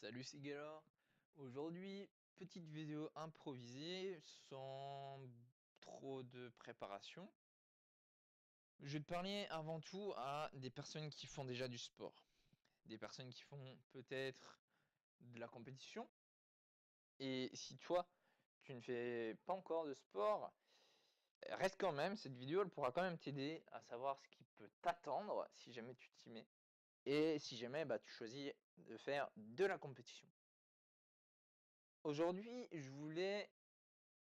Salut, c'est Gala. Aujourd'hui, petite vidéo improvisée sans trop de préparation. Je vais te parler avant tout à des personnes qui font déjà du sport, des personnes qui font peut-être de la compétition. Et si toi, tu ne fais pas encore de sport, reste quand même, cette vidéo, elle pourra quand même t'aider à savoir ce qui peut t'attendre si jamais tu t'y mets. Et si jamais tu choisis de faire de la compétition. Aujourd'hui, je voulais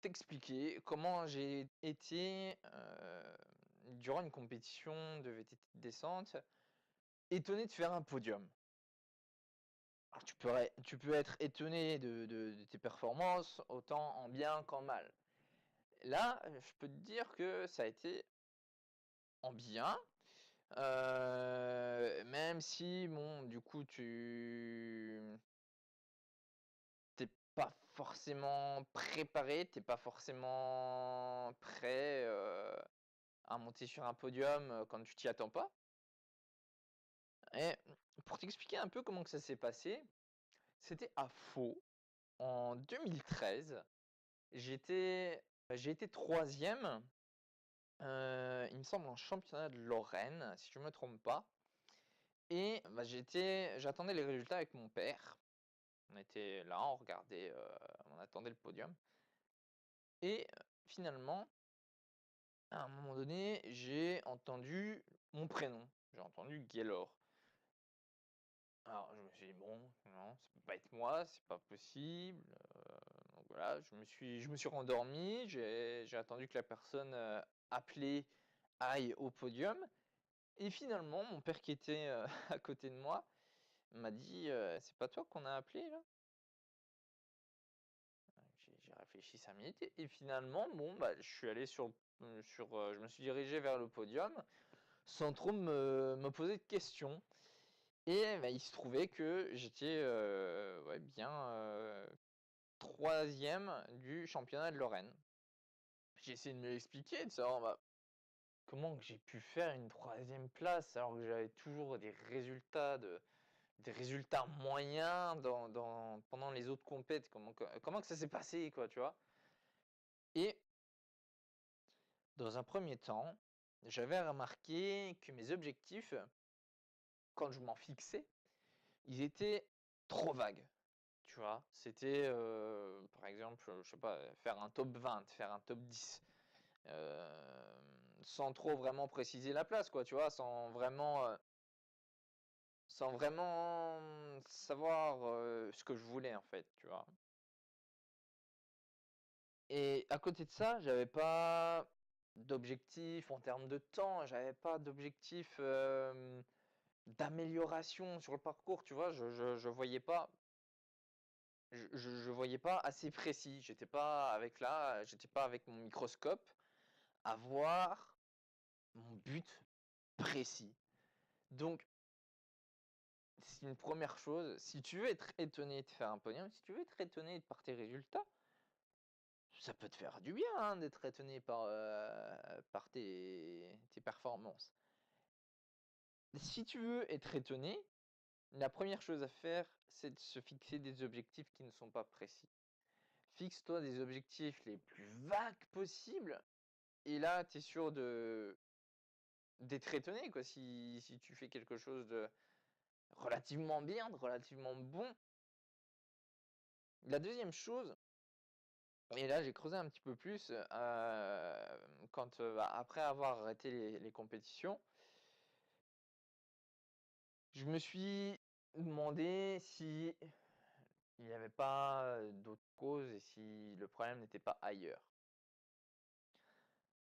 t'expliquer comment j'ai été, durant une compétition de VTT de descente, étonné de faire un podium. Alors tu peux être étonné de tes performances, autant en bien qu'en mal. Là, je peux te dire que ça a été en bien, même si bon, du coup, tu t'es pas forcément préparé, t'es pas forcément prêt, à monter sur un podium, quand tu t'y attends pas. Et pour t'expliquer un peu comment que ça s'est passé, c'était à Faux en 2013. J'ai été 3e, il me semble en championnat de Lorraine, si je me trompe pas. Et j'attendais les résultats avec mon père. On était là, on regardait, on attendait le podium. Et finalement, à un moment donné, j'ai entendu mon prénom. J'ai entendu Gaylor. Alors je me suis dit: «Bon, non, ça peut pas être moi, c'est pas possible», donc voilà, je me suis rendormi, j'ai attendu que la personne, appelée aille au podium et finalement mon père qui était, à côté de moi m'a dit: «C'est pas toi qu'on a appelé là?» J'ai réfléchi 5 minutes et finalement bon, je suis allé je me suis dirigé vers le podium sans trop me poser de questions. Et il se trouvait que j'étais, ouais bien, 3e du championnat de Lorraine. J'ai essayé de me l'expliquer, de savoir, comment que j'ai pu faire une 3e place alors que j'avais toujours des résultats moyens pendant les autres compètes. Comment que ça s'est passé quoi, tu vois? Et dans un premier temps, j'avais remarqué que mes objectifs, quand je m'en fixais, ils étaient trop vagues. Tu vois? C'était, par exemple, je sais pas, faire un top 20, faire un top 10, sans trop vraiment préciser la place quoi, tu vois? Sans vraiment, savoir, ce que je voulais en fait, tu vois? Et à côté de ça, j'avais pas d'objectif en termes de temps, j'avais pas d'objectif, d'amélioration sur le parcours, tu vois? Je voyais pas je voyais pas assez précis. J'étais pas avec mon microscope à voir mon but précis. Donc, c'est une première chose, si tu veux être étonné de faire un podium, si tu veux être étonné par tes résultats, ça peut te faire du bien, hein, d'être étonné par tes performances. Si tu veux être étonné, la première chose à faire, c'est de se fixer des objectifs qui ne sont pas précis. Fixe-toi des objectifs les plus vagues possibles et là, tu es sûr d'être étonné, quoi. Si tu fais quelque chose de relativement bien, de relativement bon. La deuxième chose, et là j'ai creusé un petit peu plus, après avoir arrêté les compétitions, je me suis demandé si il n'y avait pas, d'autres causes et si le problème n'était pas ailleurs.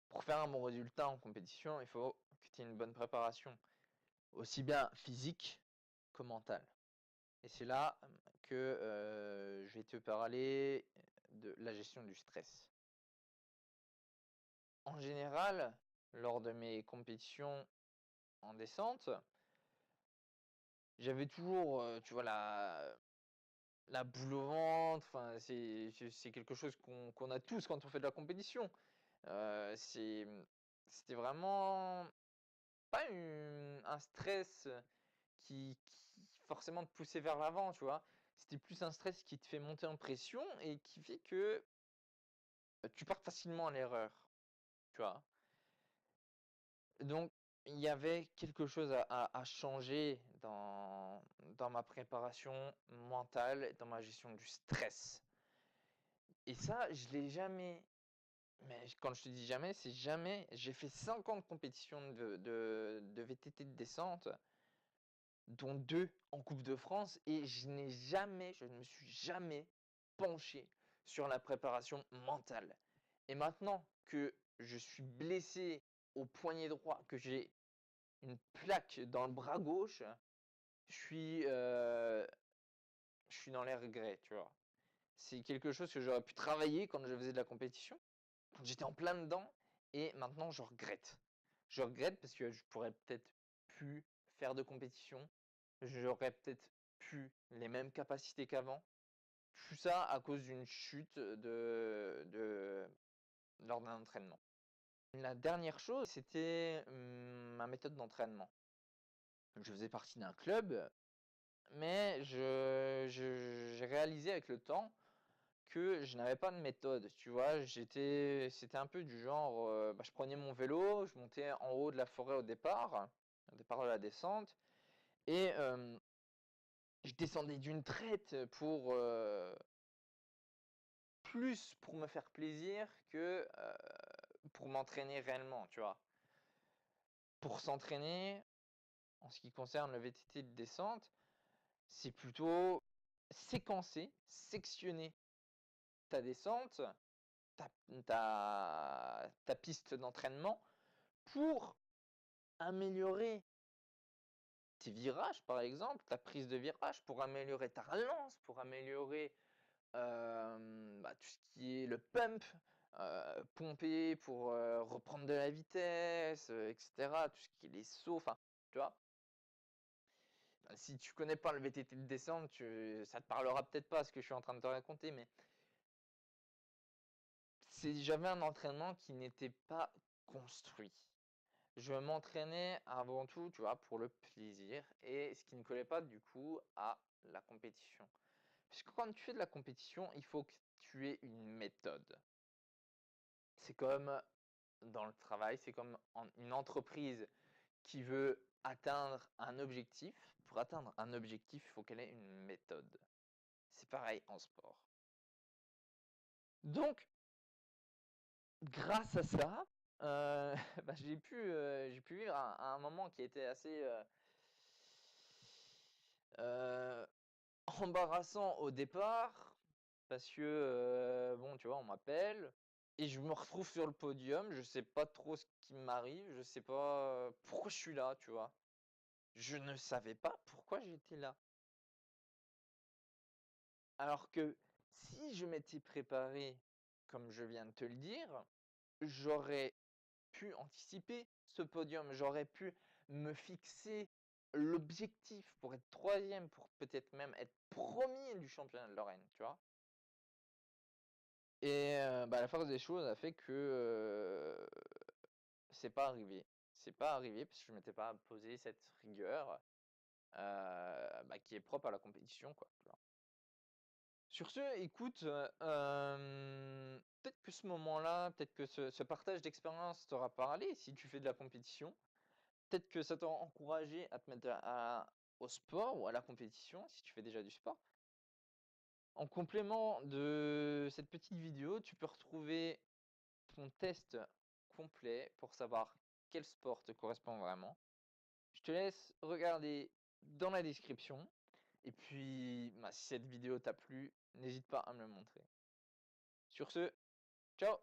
Pour faire un bon résultat en compétition, il faut que tu aies une bonne préparation, aussi bien physique que mentale. Et c'est là, que, je vais te parler de la gestion du stress. En général, lors de mes compétitions en descente, j'avais toujours, tu vois, la boule au ventre, enfin, c'est quelque chose qu'on a tous quand on fait de la compétition. C'était vraiment pas un stress qui forcément te poussait vers l'avant, tu vois? C'était plus un stress qui te fait monter en pression et qui fait que, tu pars facilement à l'erreur, tu vois? Donc il y avait quelque chose à changer dans ma préparation mentale, dans ma gestion du stress et ça, je l'ai jamais mais quand je te dis jamais, c'est jamais j'ai fait 50 compétitions de VTT de descente, dont 2 en coupe de France et je ne me suis jamais penché sur la préparation mentale et maintenant que je suis blessé au poignet droit, que j'ai une plaque dans le bras gauche, je suis, heu, je suis dans les regrets, tu vois? C'est quelque chose que j'aurais pu travailler quand je faisais de la compétition, quand j'étais en plein dedans et maintenant je regrette. Je regrette parce que je pourrais peut-être pu faire de compétition, j'aurais peut-être pu les mêmes capacités qu'avant. Tout ça à cause d'une chute lors d'un entraînement. La dernière chose, c'était, ma méthode d'entraînement. Je faisais partie d'un club, mais j'ai réalisé avec le temps que je n'avais pas de méthode, tu vois? C'était un peu du genre, bah, je prenais mon vélo, je montais en haut de la forêt au départ de la descente et je descendais d'une traite plus pour me faire plaisir que, pour m'entraîner réellement, tu vois? Pour s'entraîner, en ce qui concerne le VTT de descente, c'est plutôt séquencer, sectionner ta descente, ta piste d'entraînement pour améliorer tes virages, par exemple, ta prise de virage, pour améliorer ta relance, pour améliorer, bah, tout ce qui est le pump, pomper pour, reprendre de la vitesse, et cetera, tout ce qui est les sauts, enfin, tu vois? Bah, si tu connais pas le VTT de descente, ça te parlera peut-être pas ce que je suis en train de te raconter, mais j'avais un entraînement qui n'était pas construit. Je m'entraînais avant tout, tu vois, pour le plaisir et ce qui ne collait pas du coup à la compétition. Puisque quand tu fais de la compétition, il faut que tu aies une méthode. C'est comme dans le travail, c'est comme une entreprise qui veut atteindre un objectif. Pour atteindre un objectif, il faut qu'elle ait une méthode. C'est pareil en sport. Donc, grâce à ça, bah, j'ai pu vivre un moment qui était assez euh, embarrassant au départ, parce que bon, tu vois, on m'appelle et je me retrouve sur le podium. Je sais pas trop ce qui m'arrive, je sais pas pourquoi je suis là, tu vois. Je ne savais pas pourquoi j'étais là. Alors que si je m'étais préparé, comme je viens de te le dire, j'aurais pu anticiper ce podium, j'aurais pu me fixer l'objectif pour être troisième, pour peut-être même être premier du championnat de Lorraine, tu vois. Et bah, la force des choses a fait que c'est pas arrivé. C'est pas arrivé parce que je m'étais pas posé cette rigueur bah, qui est propre à la compétition, quoi, tu vois. Sur ce, écoute, peut-être que ce moment-là, peut-être que ce partage d'expérience t'aura parlé si tu fais de la compétition. Peut-être que ça t'aura encouragé à te mettre au sport ou à la compétition si tu fais déjà du sport. En complément de cette petite vidéo, tu peux retrouver ton test complet pour savoir quel sport te correspond vraiment. Je te laisse regarder dans la description. Et puis, bah, si cette vidéo t'a plu, n'hésite pas à me le montrer. Sur ce, ciao!